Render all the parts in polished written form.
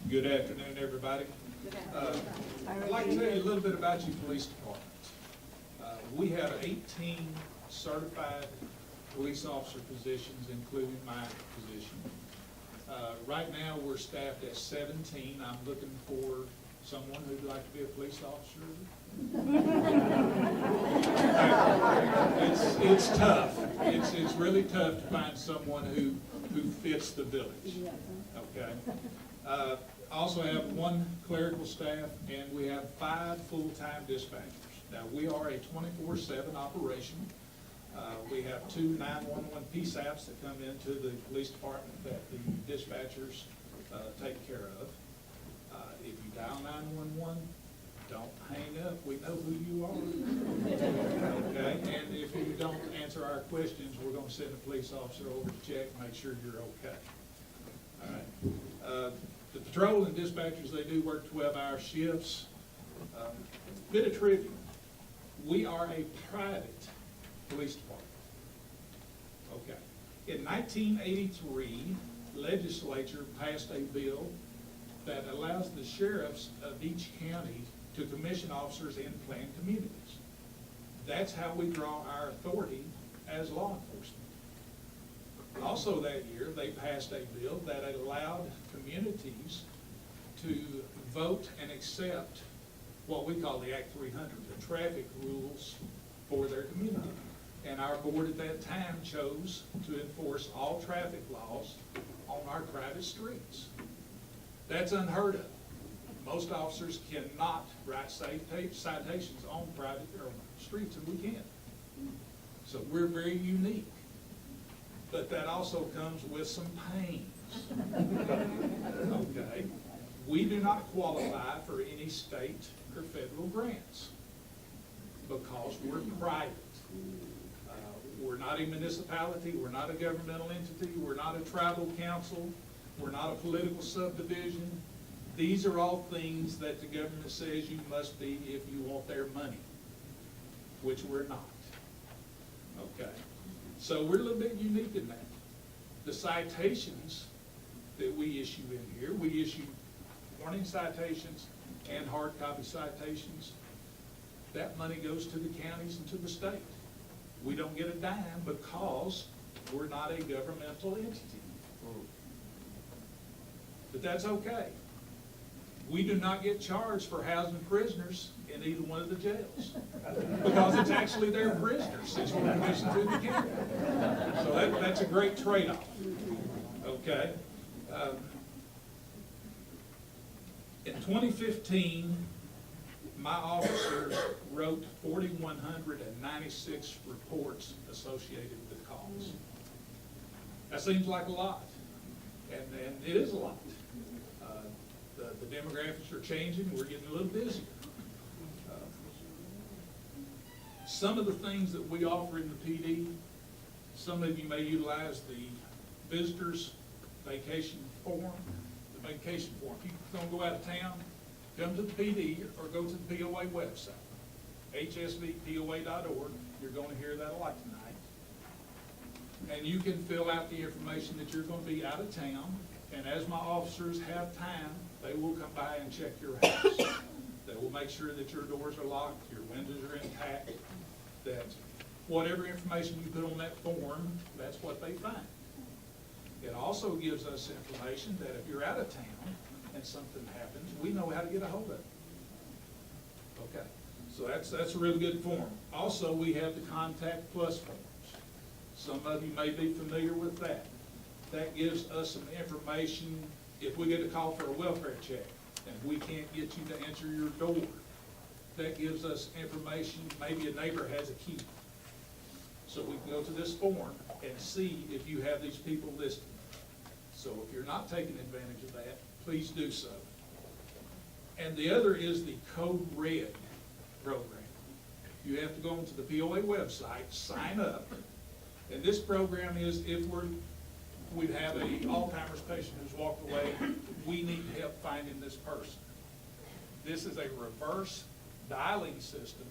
Good afternoon, everybody. I'd like to tell you a little bit about your police department. We have 18 certified police officer positions, including my position. Right now, we're staffed at 17. I'm looking for someone who'd like to be a police officer. It's tough. It's really tough to find someone who fits the village. Okay. Also have one clerical staff, and we have 5 full-time dispatchers. Now, we are a 24/7 operation. We have 2 911 PSAPs that come into the police department that the dispatchers take care of. If you dial 911, don't hang up. We know who you are. Okay? And if you don't answer our questions, we're going to send a police officer over to check and make sure you're okay. All right. The patrol and dispatchers, they do work 12-hour shifts. Bit of trivia. We are a private police department. Okay. In 1983, legislature passed a bill that allows the sheriffs of each county to commission officers in planned communities. That's how we draw our authority as law enforcement. Also that year, they passed a bill that allowed communities to vote and accept what we call the Act 300, the traffic rules for their community. And our board at that time chose to enforce all traffic laws on our private streets. That's unheard of. Most officers cannot write citations on private streets, and we can. So we're very unique. But that also comes with some pains. Okay? We do not qualify for any state or federal grants because we're private. We're not a municipality, we're not a governmental entity, we're not a tribal council, we're not a political subdivision. These are all things that the government says you must be if you want their money, which we're not. Okay? So we're a little bit unique in that. The citations that we issue in here, we issue warning citations and hard copy citations. That money goes to the counties and to the state. We don't get a dime because we're not a governmental entity. But that's okay. We do not get charged for housing prisoners in either one of the jails because it's actually their prisoners since we're commissioned through the county. So that's a great trade-off. Okay. In 2015, my officers wrote 4,196 reports associated with calls. That seems like a lot, and it is a lot. The demographics are changing. We're getting a little busier. Some of the things that we offer in the PD, some of you may utilize the visitors vacation form, the vacation form. If you're going to go out of town, come to the PD or go to the POA website, hsvpoa.org. You're going to hear that a lot tonight. And you can fill out the information that you're going to be out of town. And as my officers have time, they will come by and check your house. They will make sure that your doors are locked, your windows are intact, that whatever information you put on that form, that's what they find. It also gives us information that if you're out of town and something happens, we know how to get a hold of it. Okay, so that's a really good form. Also, we have the Contact Plus forms. Some of you may be familiar with that. That gives us some information if we get a call for a welfare check and we can't get you to answer your door. That gives us information, maybe a neighbor has a key. So we can go to this form and see if you have these people listed. So if you're not taking advantage of that, please do so. And the other is the Code Red program. You have to go onto the POA website, sign up, and this program is if we have a Alzheimer's patient who's walked away, we need help finding this person. This is a reverse dialing system.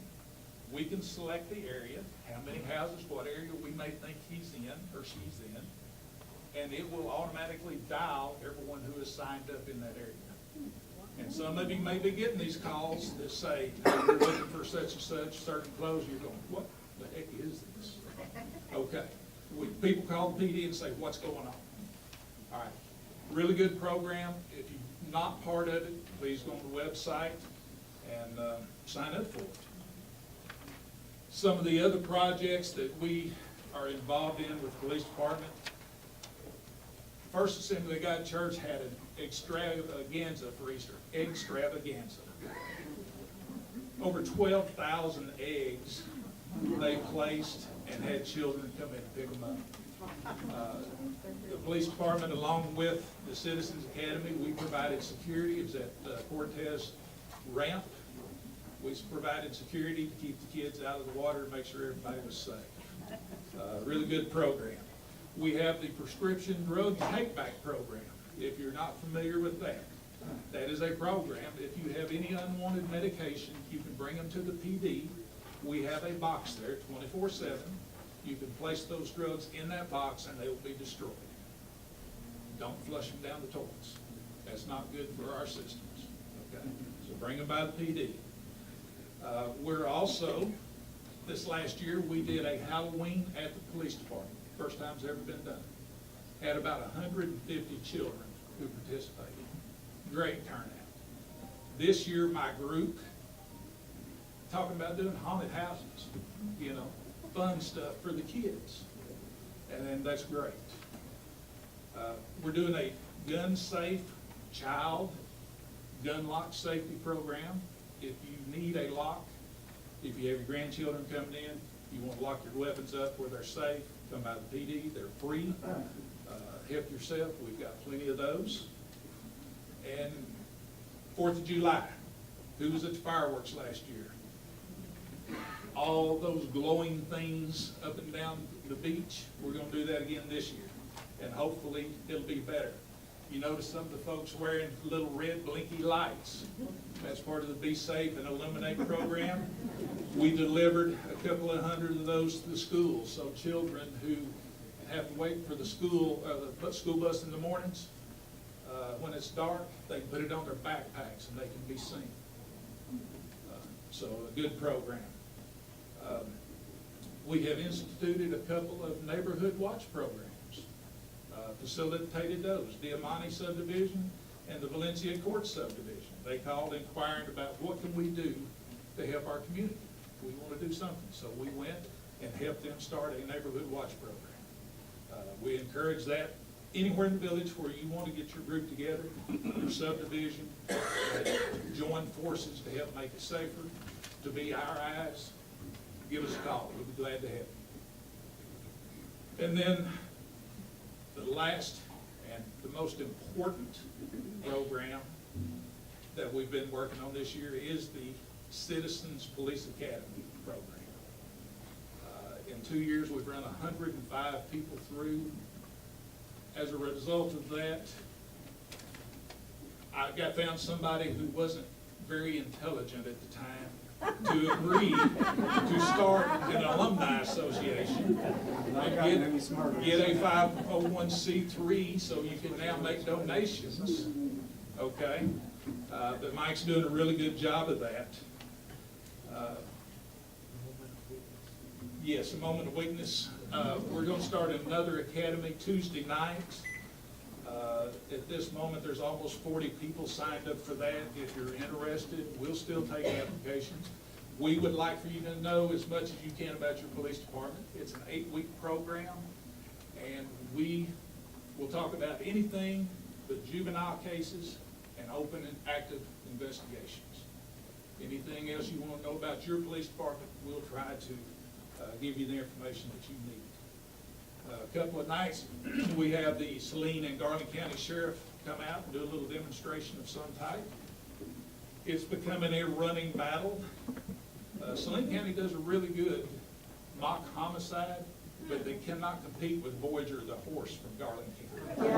We can select the area, how many houses, what area we may think he's in or she's in, and it will automatically dial everyone who is signed up in that area. And some of you may be getting these calls that say, hey, you're looking for such and such, certain clothes, you're going, what the heck is this? Okay, people call the PD and say, what's going on? All right, really good program. If you're not part of it, please go on the website and sign up for it. Some of the other projects that we are involved in with the police department. First Assembly of God Church had an extravaganza for Easter. Extravaganza. Over 12,000 eggs they placed and had children come in and pick them up. The police department, along with the Citizens Academy, we provided security. It was at Cortez Ramp. We provided security to keep the kids out of the water and make sure everybody was safe. Really good program. We have the prescription drug take-back program. If you're not familiar with that, that is a program. If you have any unwanted medication, you can bring them to the PD. We have a box there 24/7. You can place those drugs in that box and they will be destroyed. Don't flush them down the toilets. That's not good for our systems. Okay? So bring them by the PD. We're also, this last year, we did a Halloween at the police department. First time it's ever been done. Had about 150 children who participated. Great turnout. This year, my group, talking about doing haunted houses, you know, fun stuff for the kids. And that's great. We're doing a gun-safe child gun lock safety program. If you need a lock, if you have your grandchildren coming in, you want to lock your weapons up where they're safe, come by the PD, they're free. Help yourself, we've got plenty of those. And 4th of July, who was at the fireworks last year? All those glowing things up and down the beach, we're going to do that again this year. And hopefully it'll be better. You notice some of the folks wearing little red blinky lights. That's part of the Be Safe and Illuminate program. We delivered a couple of hundred of those to the schools, so children who have to wait for the school bus in the mornings, when it's dark, they put it on their backpacks and they can be seen. So a good program. We have instituted a couple of neighborhood watch programs. Facilitated those, Diamante subdivision and the Valencia Court subdivision. They called inquiring about what can we do to help our community. We want to do something. So we went and helped them start a neighborhood watch program. We encourage that anywhere in the village where you want to get your group together, your subdivision, join forces to help make it safer, to be our eyes, give us a call. We'll be glad to help you. And then the last and the most important program that we've been working on this year is the Citizens Police Academy program. In 2 years, we've run 105 people through. As a result of that, I found somebody who wasn't very intelligent at the time to agree to start an alumni association and get a 501c3 so you can now make donations. Okay? But Mike's doing a really good job of that. Yes, a moment of weakness. We're going to start another academy Tuesday night. At this moment, there's almost 40 people signed up for that. If you're interested, we'll still take applications. We would like for you to know as much as you can about your police department. It's an 8-week program, and we will talk about anything but juvenile cases and open and active investigations. Anything else you want to know about your police department, we'll try to give you the information that you need. A couple of nights, we have the Saline and Garland County Sheriff come out and do a little demonstration of some type. It's becoming a running battle. Saline County does a really good mock homicide, but they cannot compete with Voyager the horse from Garland County.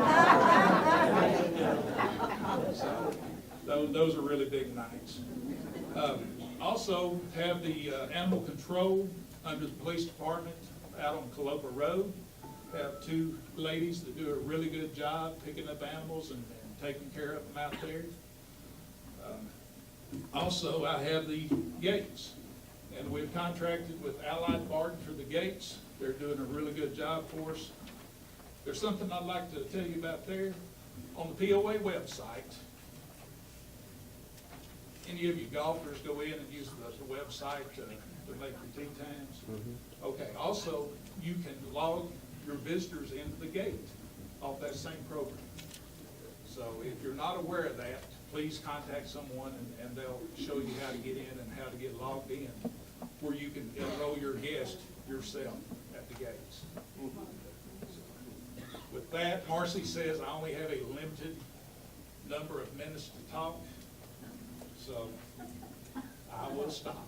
So those are really big nights. Also have the animal control under the police department out on Calopa Road. Have 2 ladies that do a really good job picking up animals and taking care of them out there. Also, I have the gates, and we've contracted with Allied Barton for the gates. They're doing a really good job for us. There's something I'd like to tell you about there. On the POA website, any of you golfers go in and use the website to make your tee times? Okay, also, you can log your visitors into the gate off that same program. So if you're not aware of that, please contact someone and they'll show you how to get in and how to get logged in, where you can enroll your guest yourself at the gates. With that, Marcy says I only have a limited number of minutes to talk, so I will stop.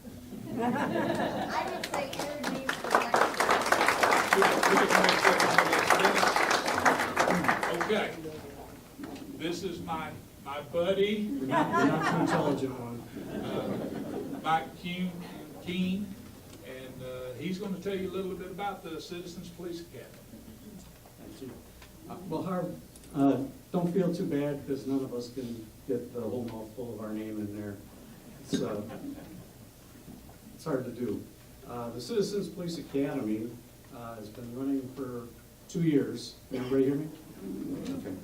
I would say introduce the next. Okay, this is my buddy, You're not too intelligent one. Mike Kuehn, and he's going to tell you a little bit about the Citizens Police Academy. Thank you. Well, Harv, don't feel too bad because none of us can get the whole mouthful of our name in there. It's hard to do. The Citizens Police Academy has been running for 2 years. Can everybody hear me? Okay.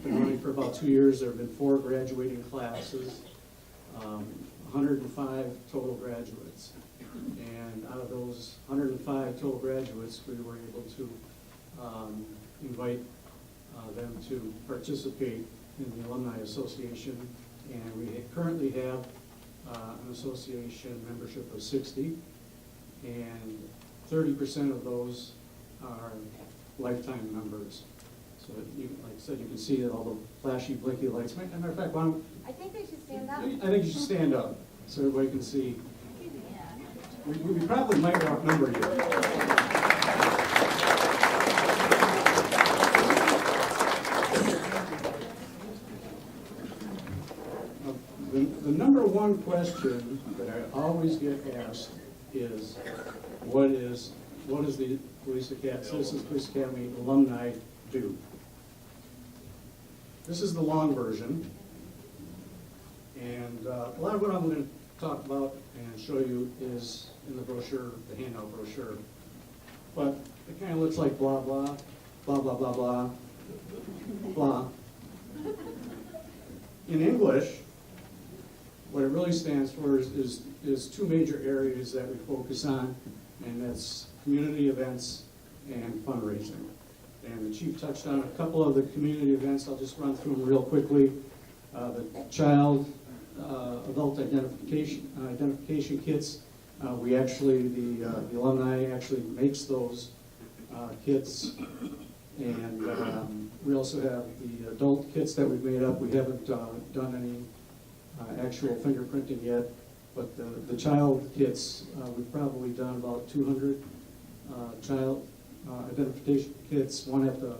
Been running for about 2 years. There have been 4 graduating classes, 105 total graduates. And out of those 105 total graduates, we were able to invite them to participate in the Alumni Association. And we currently have an association membership of 60, and 30% of those are lifetime members. So, like I said, you can see that all the flashy, blinky lights. As a matter of fact, I think they should stand up. I think you should stand up so everybody can see. We probably might outnumber you. The number one question that I always get asked is, what is the Citizens Police Academy alumni do? This is the long version, and a lot of what I'm going to talk about and show you is in the brochure, the handout brochure. But it kind of looks like blah, blah, blah, blah, blah, blah, blah. In English, what it really stands for is 2 major areas that we focus on, and that's community events and fundraising. And the chief touched on a couple of the community events. I'll just run through them real quickly. The child adult identification kits. We actually, the alumni actually makes those kits, and we also have the adult kits that we've made up. We haven't done any actual fingerprinting yet, but the child kits, we've probably done about 200 child identification kits, one at the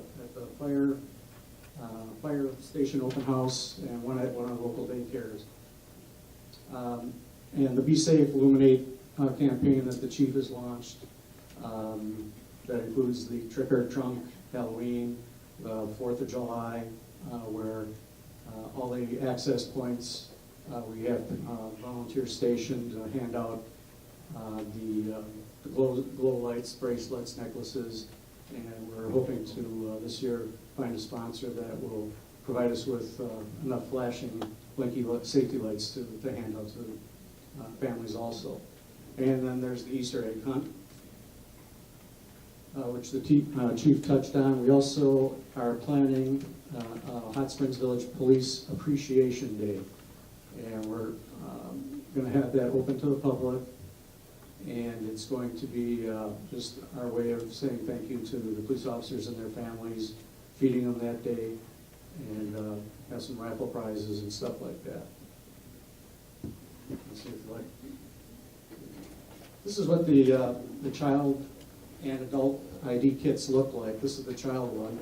fire station open house and one at one of the local daycares. And the Be Safe, Illuminate campaign that the chief has launched, that includes the Trick or Trunk, Halloween, the 4th of July, where all the access points, we have volunteers stationed to hand out the glow lights, bracelets, necklaces, and we're hoping to this year find a sponsor that will provide us with enough flashing blinky safety lights to hand out to families also. And then there's the Easter egg hunt, which the chief touched on. We also are planning Hot Springs Village Police Appreciation Day, and we're going to have that open to the public, and it's going to be just our way of saying thank you to the police officers and their families, feeding them that day, and have some raffle prizes and stuff like that. Let's see if you like. This is what the child and adult ID kits look like. This is the child one.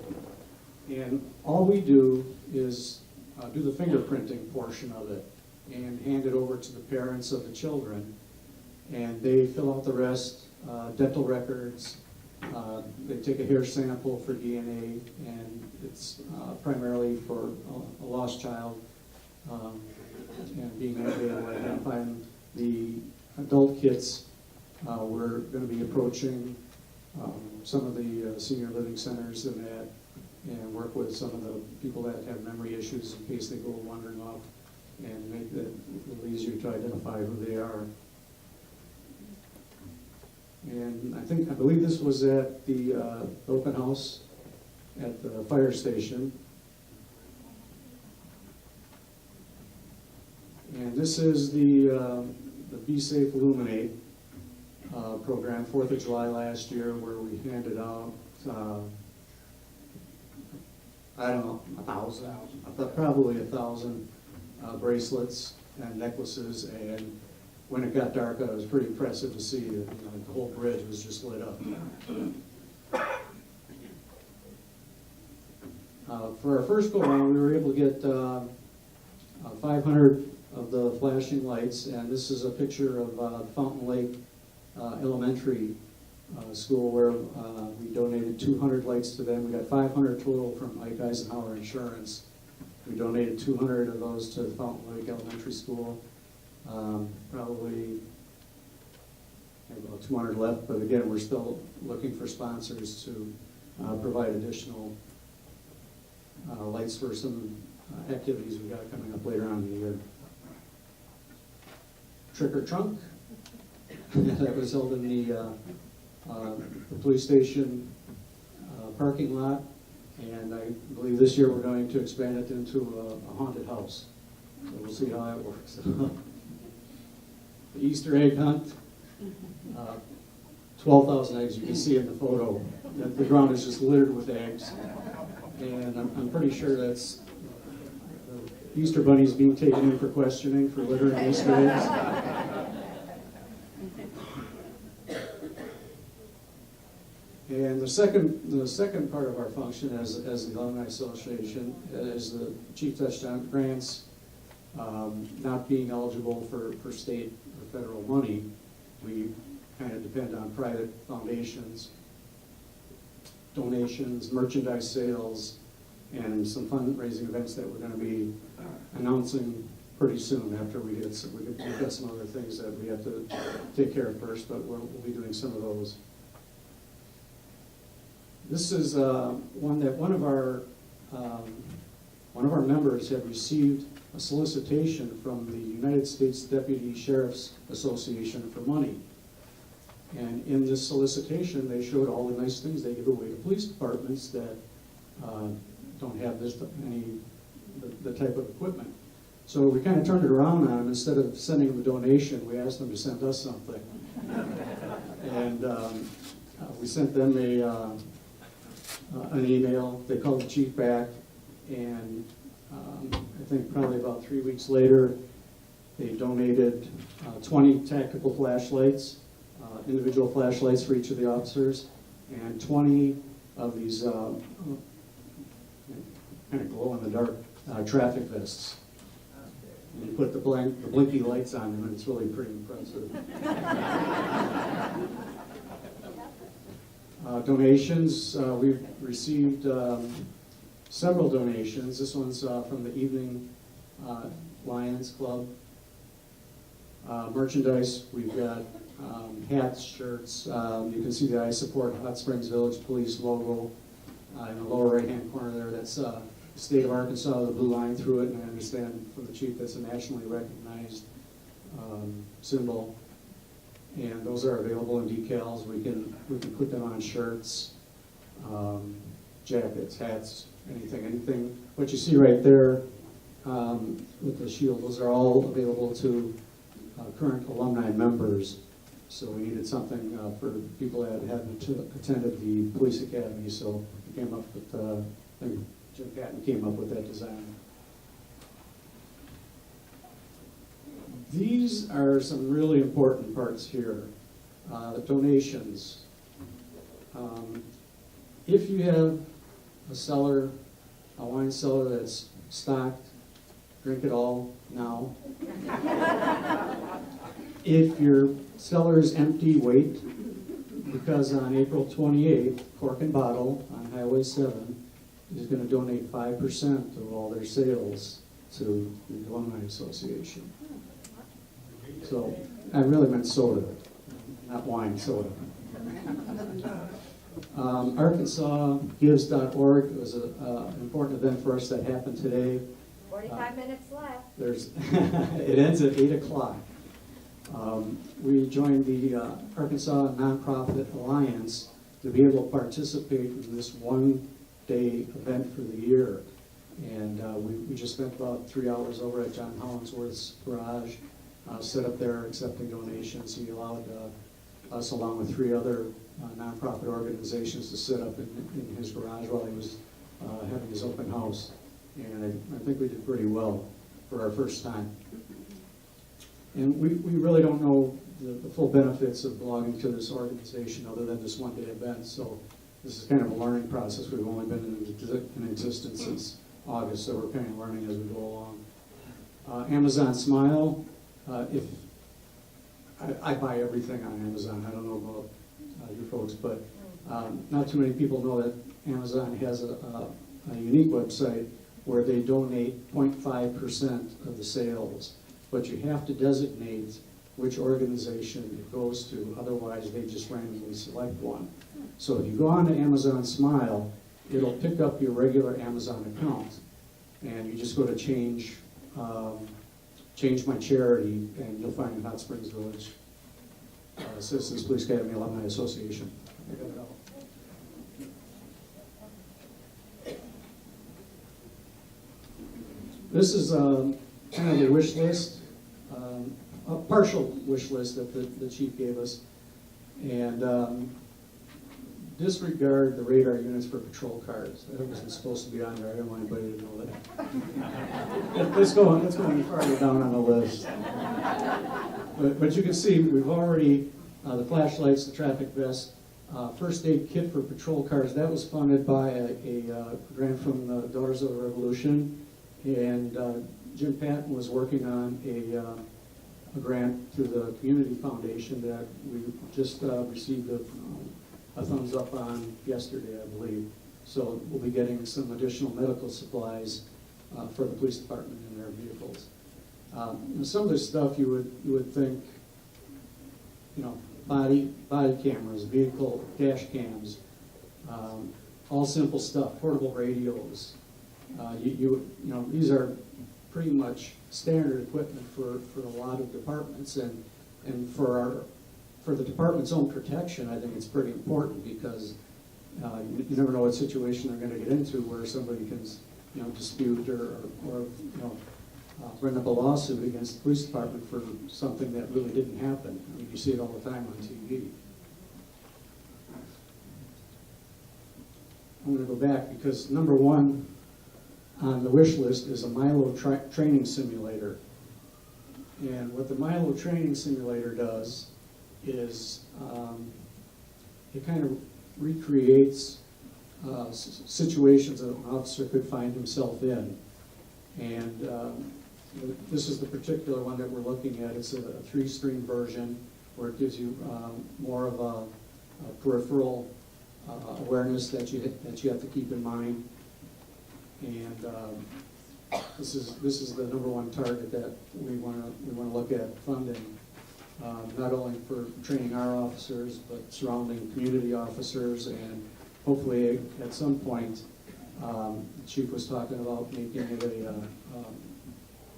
And all we do is do the fingerprinting portion of it and hand it over to the parents of the children. And they fill out the rest, dental records, they take a hair sample for DNA, and it's primarily for a lost child. being that day, we're identifying the adult kits. We're going to be approaching some of the senior living centers and that, and work with some of the people that have memory issues in case they go wandering off, and make it a little easier to identify who they are. And I believe this was at the open house at the fire station. And this is the Be Safe Illuminate program, 4th of July last year, where we handed out, I don't know, 1,000, probably 1,000 bracelets and necklaces. And when it got dark, it was pretty impressive to see that the whole bridge was just lit up. For our first go-round, we were able to get 500 of the flashing lights, and this is a picture of Fountain Lake Elementary School, where we donated 200 lights to them. We got 500 total from Ike Eisenhower Insurance. We donated 200 of those to the Fountain Lake Elementary School. Probably about 200 left, but again, we're still looking for sponsors to provide additional lights for some activities we got coming up later on in the year. Trick or Trunk, that was held in the police station parking lot, and I believe this year we're going to expand it into a haunted house. So we'll see how that works. The Easter egg hunt, 12,000 eggs. You can see in the photo that the ground is just littered with eggs, and I'm pretty sure that's the Easter bunnies being taken in for questioning for littering Easter eggs. And the second part of our function as the Alumni Association is the Chief touched on grants not being eligible for state or federal money. We kind of depend on private foundations, donations, merchandise sales, and some fundraising events that we're going to be announcing pretty soon after we've got some other things that we have to take care of first, but we'll be doing some of those. This is one that one of our members had received a solicitation from the United States Deputy Sheriff's Association for money. And in this solicitation, they showed all the nice things they give away to police departments that don't have the type of equipment. So we kind of turned it around on them. Instead of sending them a donation, we asked them to send us something. And we sent them an email. They called the chief back, and I think probably about 3 weeks later, they donated 20 tactical flashlights, individual flashlights for each of the officers, and 20 of these kind of glow-in-the-dark traffic vests. And you put the blinky lights on them, and it's really pretty impressive. Donations, we've received several donations. This one's from the Evening Lions Club. Merchandise, we've got hats, shirts. You can see the I Support Hot Springs Village Police logo in the lower right-hand corner there. That's the state of Arkansas, the blue line through it, and I understand from the chief that's a nationally recognized symbol. And those are available in decals. We can put them on shirts, jackets, hats, anything. What you see right there with the shield, those are all available to current alumni members. So we needed something for people that hadn't attended the police academy. So we came up with, I think Jim Patton came up with that design. These are some really important parts here. The donations. If you have a wine cellar that's stocked, drink it all now. If your cellar is empty, wait, because on April 28th, Cork and Bottle on Highway 7 is going to donate 5% of all their sales to the Alumni Association. So I really meant soda, not wine, soda. ArkansasGives.org was an important event for us that happened today. 45 minutes left. It ends at 8 o'clock. We joined the Arkansas Nonprofit Alliance to be able to participate in this one-day event for the year. And we just spent about 3 hours over at John Hollingsworth's garage, set up there accepting donations. He allowed us, along with 3 other nonprofit organizations, to sit up in his garage while he was having his open house. And I think we did pretty well for our first time. And we really don't know the full benefits of belonging to this organization other than this one-day event. So this is kind of a learning process. We've only been in existence since August, so we're kind of learning as we go along. Amazon Smile, if I buy everything on Amazon. I don't know about you folks, but not too many people know that Amazon has a unique website where they donate 0.5% of the sales, but you have to designate which organization it goes to, otherwise they just randomly select one. So if you go on to Amazon Smile, it'll pick up your regular Amazon account, and you just go to change my charity, and you'll find Hot Springs Village Citizens Police Academy Alumni Association. I got it all. This is kind of a wish list, a partial wish list that the chief gave us. And disregard the radar units for patrol cars. That wasn't supposed to be on there. I didn't want anybody to know that. Let's go any farther down on the list. But you can see we've already, the flashlights, the traffic vest, first aid kit for patrol cars, that was funded by a grant from the Daughters of the Revolution. And Jim Patton was working on a grant through the Community Foundation that we just received a thumbs up on yesterday, I believe. So we'll be getting some additional medical supplies for the police department in their vehicles. And some of this stuff you would think, body cameras, vehicle dash cams, all simple stuff, portable radios. These are pretty much standard equipment for a lot of departments, and for the department's own protection, I think it's pretty important because you never know what situation they're going to get into where somebody can, dispute or bring up a lawsuit against the police department for something that really didn't happen. I mean, you see it all the time on TV. I'm going to go back because number one on the wish list is a Milo training simulator. And what the Milo training simulator does is it kind of recreates situations that an officer could find himself in. And this is the particular one that we're looking at. It's a 3-stream version where it gives you more of a peripheral awareness that you have to keep in mind. And this is the number one target that we want to look at funding, not only for training our officers, but surrounding community officers, and hopefully at some point, the chief was talking about making it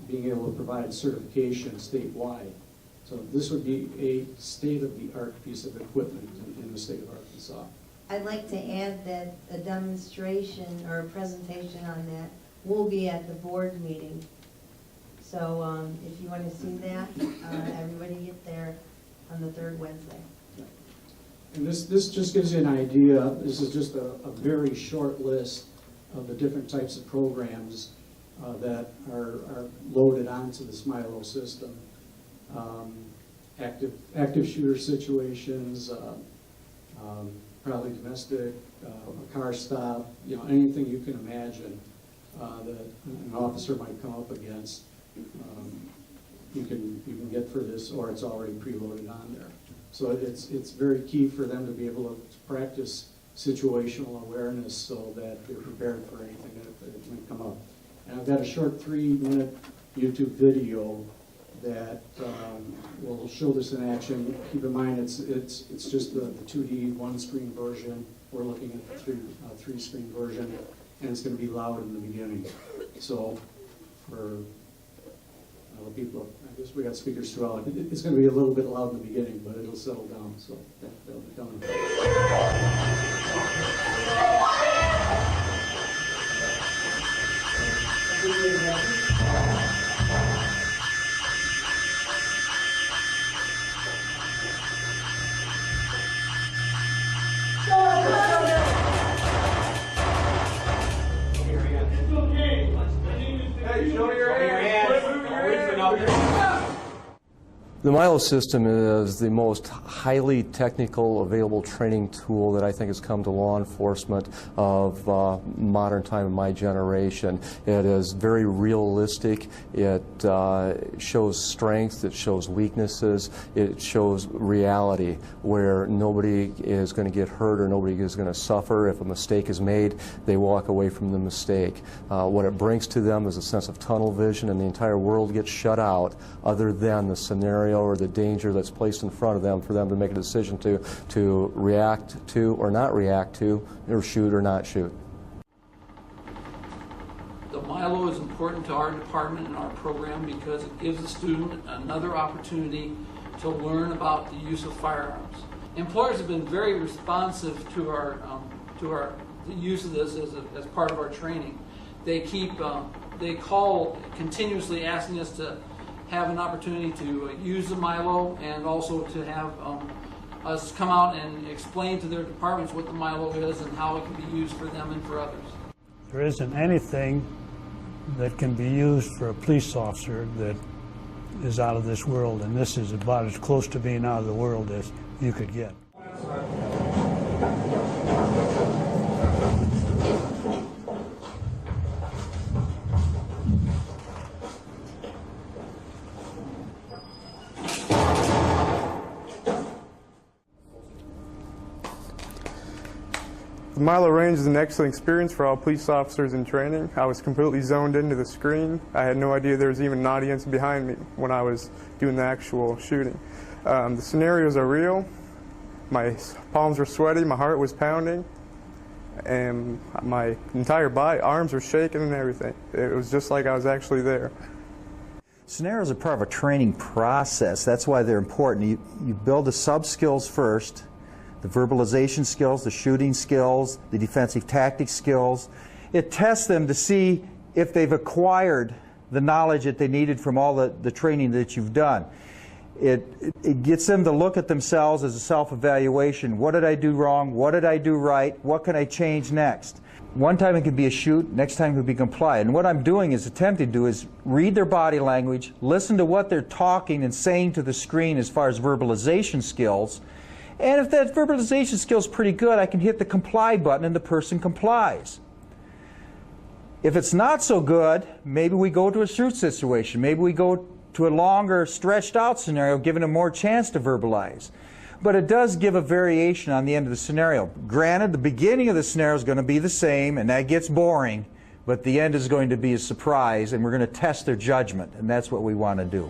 being able to provide certification statewide. So this would be a state-of-the-art piece of equipment in the state of Arkansas. I'd like to add that a demonstration or a presentation on that will be at the board meeting. So if you want to see that, everybody get there on the 3rd Wednesday. And this just gives you an idea. This is just a very short list of the different types of programs that are loaded onto the Milo system. Active shooter situations, probably domestic, a car stop, anything you can imagine that an officer might come up against, you can get for this, or it's already preloaded on there. So it's very key for them to be able to practice situational awareness so that they're prepared for anything that might come up. And I've got a short 3-minute YouTube video that will show this in action. Keep in mind, it's just the 2D one-screen version. We're looking at the three-screen version, and it's going to be loud in the beginning. So for the people, I guess we got speakers throughout. It's going to be a little bit loud in the beginning, but it'll settle down. So that'll be coming. The Milo system is the most highly technical available training tool that I think has come to law enforcement of modern time in my generation. It is very realistic. It shows strengths, it shows weaknesses, it shows reality where nobody is going to get hurt or nobody is going to suffer. If a mistake is made, they walk away from the mistake. What it brings to them is a sense of tunnel vision, and the entire world gets shut out other than the scenario or the danger that's placed in front of them for them to make a decision to react to or not react to, or shoot or not shoot. The Milo is important to our department and our program because it gives the student another opportunity to learn about the use of firearms. Employers have been very responsive to the use of this as part of our training. They call continuously asking us to have an opportunity to use the Milo and also to have us come out and explain to their departments what the Milo is and how it can be used for them and for others. There isn't anything that can be used for a police officer that is out of this world, and this is about as close to being out of the world as you could get. The Milo range is an excellent experience for all police officers in training. I was completely zoned into the screen. I had no idea there was even an audience behind me when I was doing the actual shooting. The scenarios are real. My palms were sweaty, my heart was pounding, and my entire body, arms were shaking and everything. It was just like I was actually there. Scenarios are part of a training process. That's why they're important. You build the sub-skills first, the verbalization skills, the shooting skills, the defensive tactics skills. It tests them to see if they've acquired the knowledge that they needed from all the training that you've done. It gets them to look at themselves as a self-evaluation. What did I do wrong? What did I do right? What can I change next? One time it could be a shoot, next time it could be comply. And what I'm doing is attempting to do is read their body language, listen to what they're talking and saying to the screen as far as verbalization skills. And if that verbalization skill is pretty good, I can hit the comply button and the person complies. If it's not so good, maybe we go to a shoot situation. Maybe we go to a longer, stretched out scenario, giving them more chance to verbalize. But it does give a variation on the end of the scenario. Granted, the beginning of the scenario is going to be the same, and that gets boring, but the end is going to be a surprise, and we're going to test their judgment, and that's what we want to do.